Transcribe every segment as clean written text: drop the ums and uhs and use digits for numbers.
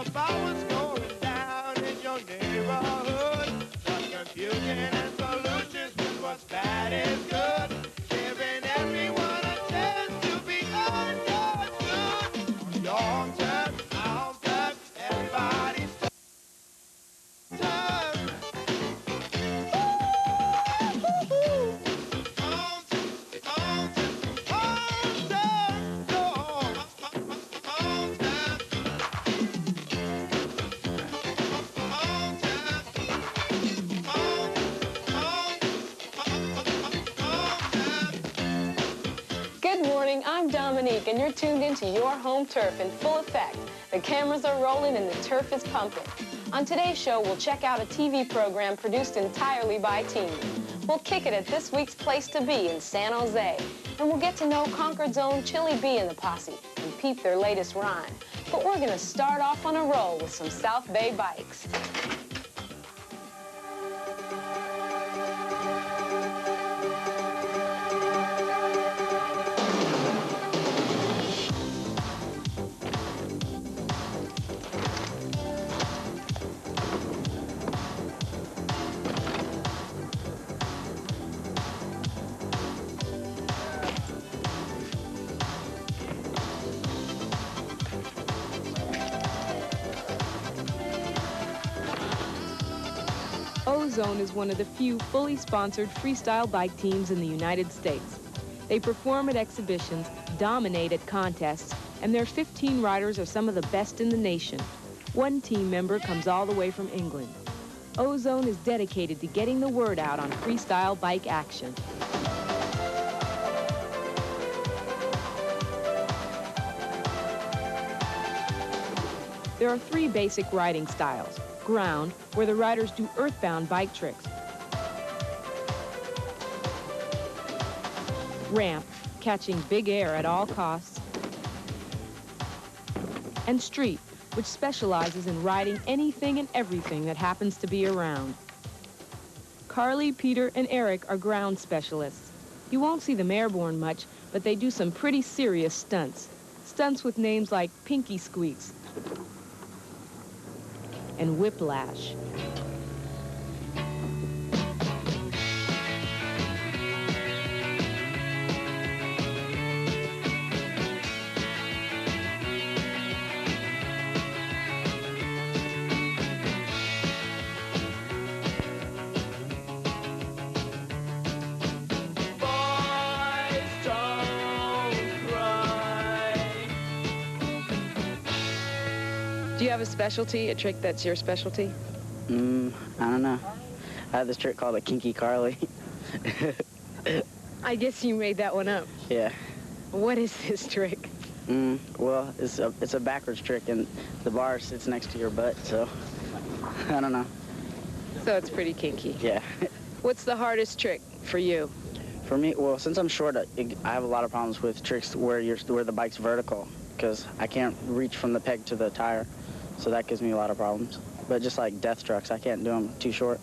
about what's going down in your neighborhood. The confusion and solutions with what's bad is good. Giving everyone a chance to be understood. Your turn, our turn, everybody's turn. Good morning, I'm Dominique, and you're tuned into Your Home Turf in full effect. The cameras are rolling and the turf is pumping. On today's show, we'll check out a TV program produced entirely by teens. We'll kick it at this week's Place to Be in San Jose, and we'll get to know Concord's own Chili B and the Posse and peep their latest rhyme. But we're gonna start off on a roll with some South Bay bikes. Ozone is one of the few fully sponsored freestyle bike teams in the United States. They perform at exhibitions, dominate at contests, and their 15 riders are some of the best in the nation. One team member comes all the way from England. Ozone is dedicated to getting the word out on freestyle bike action. There are 3 basic riding styles. Ground, where the riders do earthbound bike tricks. Ramp, catching big air at all costs. And street, which specializes in riding anything and everything that happens to be around. Carly, Peter, and Eric are ground specialists. You won't see them airborne much, but they do some pretty serious stunts. Stunts with names like Pinky Squeaks and Whiplash. Do you have a specialty, a trick that's your specialty? I don't know. I have this trick called a Kinky Carly. I guess you made that one up. Yeah. What is this trick? Well, it's a backwards trick, and the bar sits next to your butt, so I don't know. So it's pretty kinky. Yeah. What's the hardest trick for you? For me, well, since I'm short, I have a lot of problems with tricks where the bike's vertical, because I can't reach from the peg to the tire, so that gives me a lot of problems. But just like death trucks, I can't do them too short.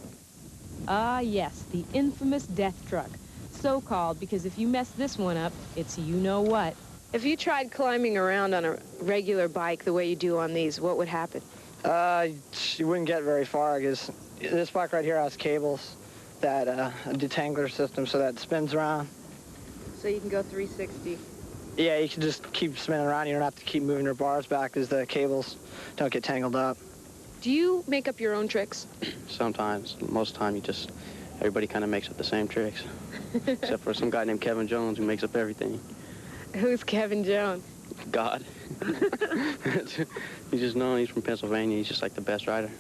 Ah, yes, the infamous death truck. So called because if you mess this one up, it's you-know-what. If you tried climbing around on a regular bike the way you do on these, what would happen? You wouldn't get very far, because this bike right here has cables, that a detangler system, so that spins around. So you can go 360. Yeah, you can just keep spinning around. You don't have to keep moving your bars back because the cables don't get tangled up. Do you make up your own tricks? Sometimes. Most of the time, everybody kind of makes up the same tricks. Except for some guy named Kevin Jones who makes up everything. Who's Kevin Jones? God. He's just known. He's from Pennsylvania. He's just like the best rider.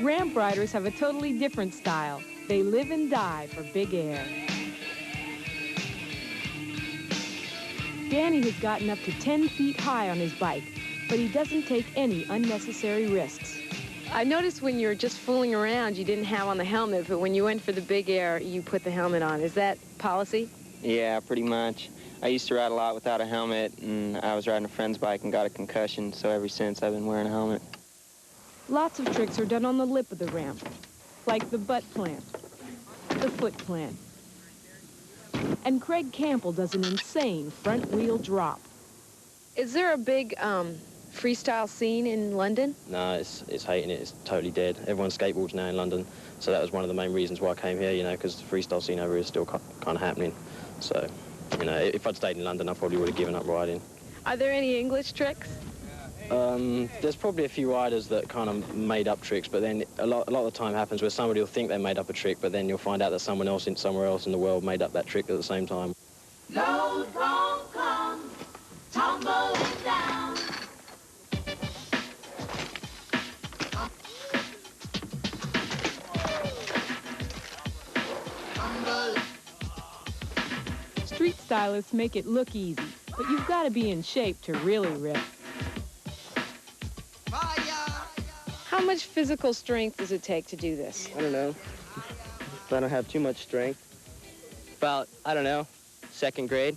Ramp riders have a totally different style. They live and die for big air. Danny has gotten up to 10 feet high on his bike, but he doesn't take any unnecessary risks. I noticed when you were just fooling around, you didn't have on the helmet, but when you went for the big air, you put the helmet on. Is that policy? Yeah, pretty much. I used to ride a lot without a helmet, and I was riding a friend's bike and got a concussion, so ever since I've been wearing a helmet. Lots of tricks are done on the lip of the ramp, like the butt plant, the foot plant. And Craig Campbell does an insane front-wheel drop. Is there a big freestyle scene in London? No, it's hating it. It's totally dead. Everyone's skateboards now in London, so that was one of the main reasons why I came here, you know, because the freestyle scene over here is still kind of happening. So, you know, if I'd stayed in London, I probably would have given up riding. Are there any English tricks? There's probably a few riders that kind of made up tricks, but then a lot of the time happens where somebody will think they made up a trick, but then you'll find out that someone else somewhere else in the world made up that trick at the same time. Load won't come tumbling down. Street stylists make it look easy, but you've got to be in shape to really rip. How much physical strength does it take to do this? I don't know. I don't have too much strength. About, I don't know, 2nd grade.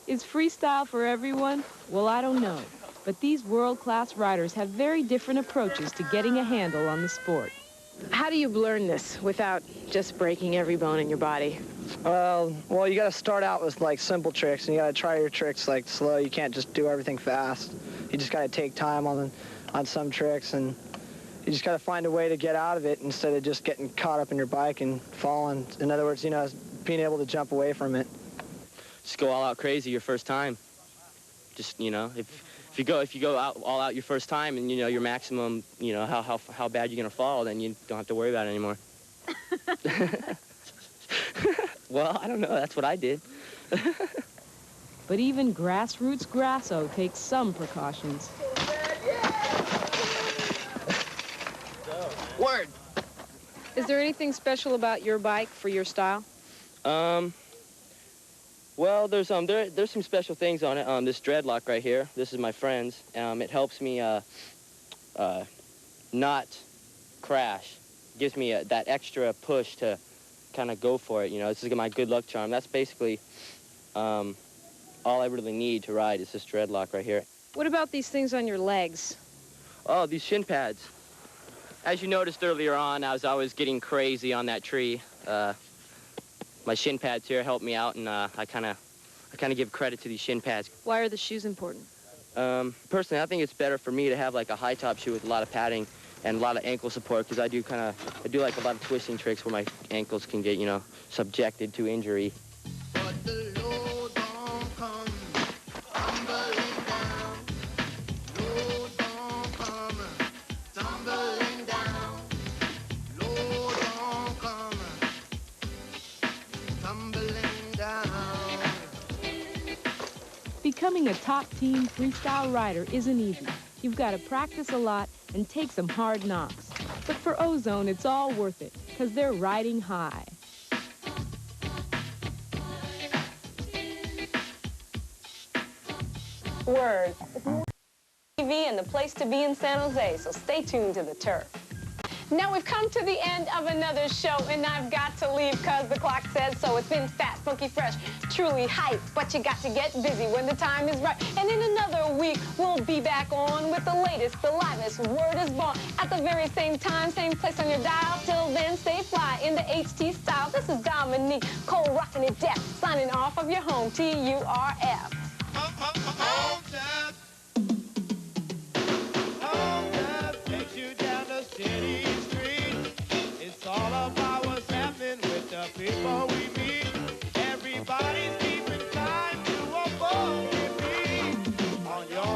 Is freestyle for everyone? Well, I don't know. But these world-class riders have very different approaches to getting a handle on the sport. How do you learn this without just breaking every bone in your body? Well, you got to start out with, like, simple tricks, and you got to try your tricks, like, slow. You can't just do everything fast. You just got to take time on some tricks, and you just got to find a way to get out of it instead of just getting caught up in your bike and falling. In other words, you know, being able to jump away from it. Just go all out crazy your first time. Just, you know, if you go all out your first time and you know your maximum, you know, how bad you're gonna fall, then you don't have to worry about it anymore. Well, I don't know. That's what I did. But even grassroots Grasso takes some precautions. Word. Is there anything special about your bike for your style? Well, there's some special things on it. This dreadlock right here. This is my friend's. It helps me not crash. Gives me that extra push to kind of go for it. You know, this is my good luck charm. That's basically all I really need to ride is this dreadlock right here. What about these things on your legs? Oh, these shin pads. As you noticed earlier on, I was getting crazy on that tree. My shin pads here help me out, and I kind of give credit to these shin pads. Why are the shoes important? Personally, I think it's better for me to have like a high top shoe with a lot of padding and a lot of ankle support, because I do like a lot of twisting tricks where my ankles can get, you know, subjected to injury. But the load won't come tumbling down. Load won't come tumbling down. Load won't come tumbling down. Becoming a top-team freestyle rider isn't easy. You've got to practice a lot and take some hard knocks. But for Ozone, it's all worth it, because they're riding high. Word. TV and the place to be in San Jose, so stay tuned to the Turf. Now we've come to the end of another show, and I've got to leave because the clock says so. It's been fat, funky, fresh, truly hype, but you got to get busy when the time is right. And in another week, we'll be back on with the latest, the livest Word is Born at the very same time, same place on your dial. Till then, stay fly in the HT style. This is Dominique, cold rocking it deaf, signing off of your home, TURF. Home Tap takes you down the city street. It's all about what's happening with the people we meet. Everybody's keeping time to a boogie beat on your